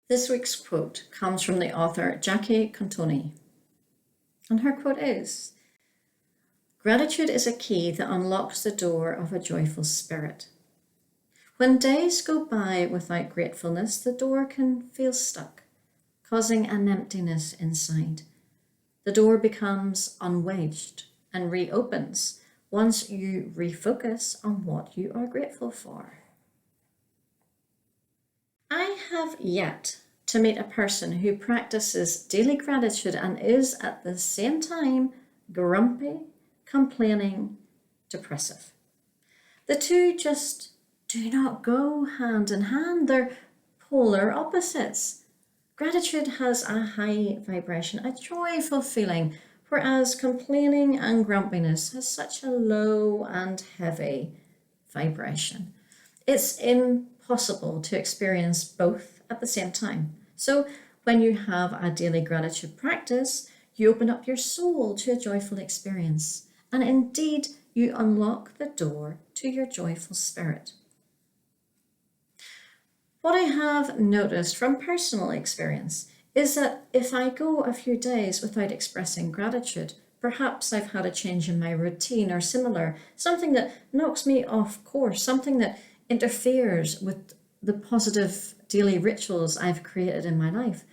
This week's quote comes from the author Jackie Cantoni, and her quote is, "Gratitude is a key that unlocks the door of a joyful spirit. When days go by without gratefulness, the door can feel stuck, causing an emptiness inside. The door becomes unwedged and reopens once you refocus on what you are grateful for." I have yet to meet a person who practices daily gratitude and is at the same time grumpy, complaining, depressive. The two just do not go hand in hand. They're polar opposites. Gratitude has a high vibration, a joyful feeling, whereas complaining and grumpiness has such a low and heavy vibration. It's impossible to experience both at the same time. So when you have a daily gratitude practice, you open up your soul to a joyful experience, and indeed you unlock the door to your joyful spirit. What I have noticed from personal experience is that if I go a few days without expressing gratitude, perhaps I've had a change in my routine or similar, something that knocks me off course, something that interferes with the positive daily rituals I've created in my life.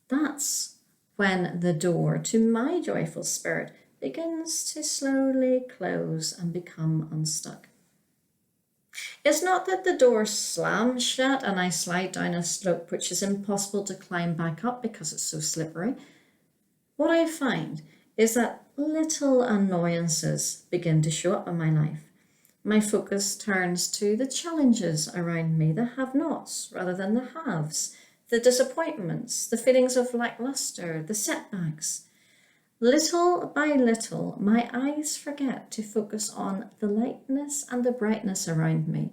That's when the door to my joyful spirit begins to slowly close and become unstuck. It's not that the door slams shut and I slide down a slope which is impossible to climb back up because it's so slippery. What I find is that little annoyances begin to show up in my life. My focus turns to the challenges around me, the have-nots rather than the haves, the disappointments, the feelings of lackluster, the setbacks. Little by little, my eyes forget to focus on the lightness and the brightness around me.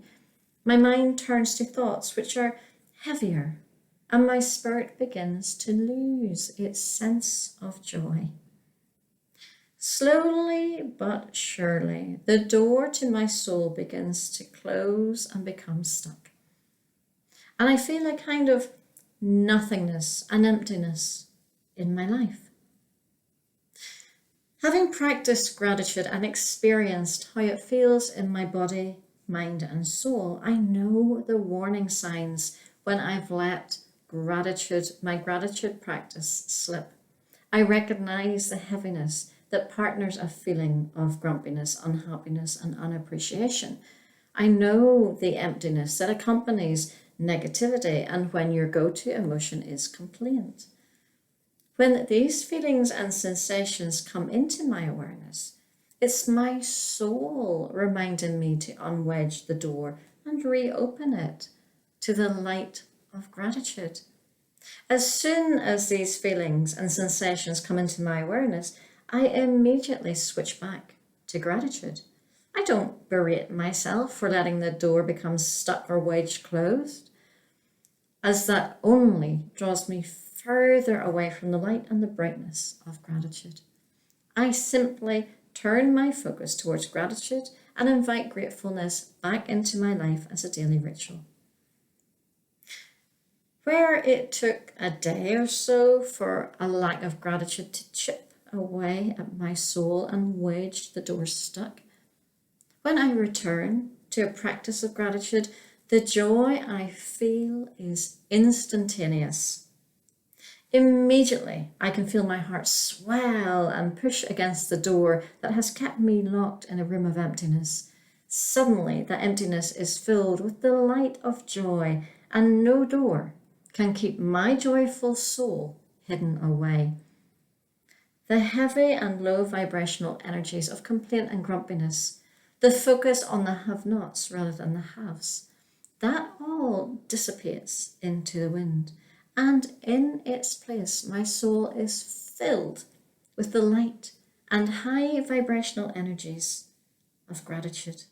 My mind turns to thoughts which are heavier, and my spirit begins to lose its sense of joy. Slowly but surely, the door to my soul begins to close and become stuck. And I feel a kind of nothingness and emptiness in my life. Having practiced gratitude and experienced how it feels in my body, mind, and soul, I know the warning signs when I've let my gratitude practice slip. I recognize the heaviness that partners a feeling of grumpiness, unhappiness, and unappreciation. I know the emptiness that accompanies negativity and when your go-to emotion is complaint. When these feelings and sensations come into my awareness, it's my soul reminding me to unwedge the door and reopen it to the light of gratitude. As soon as these feelings and sensations come into my awareness, I immediately switch back to gratitude. I don't berate myself for letting the door become stuck or wedged closed, as that only draws me further away from the light and the brightness of gratitude. I simply turn my focus towards gratitude and invite gratefulness back into my life as a daily ritual. Where it took a day or so for a lack of gratitude to chip away at my soul and wedge the door stuck, when I return to a practice of gratitude, the joy I feel is instantaneous. Immediately, I can feel my heart swell and push against the door that has kept me locked in a room of emptiness. Suddenly, that emptiness is filled with the light of joy, and no door can keep my joyful soul hidden away. The heavy and low vibrational energies of complaint and grumpiness, the focus on the have-nots rather than the haves, that all dissipates into the wind. And in its place, my soul is filled with the light and high vibrational energies of gratitude.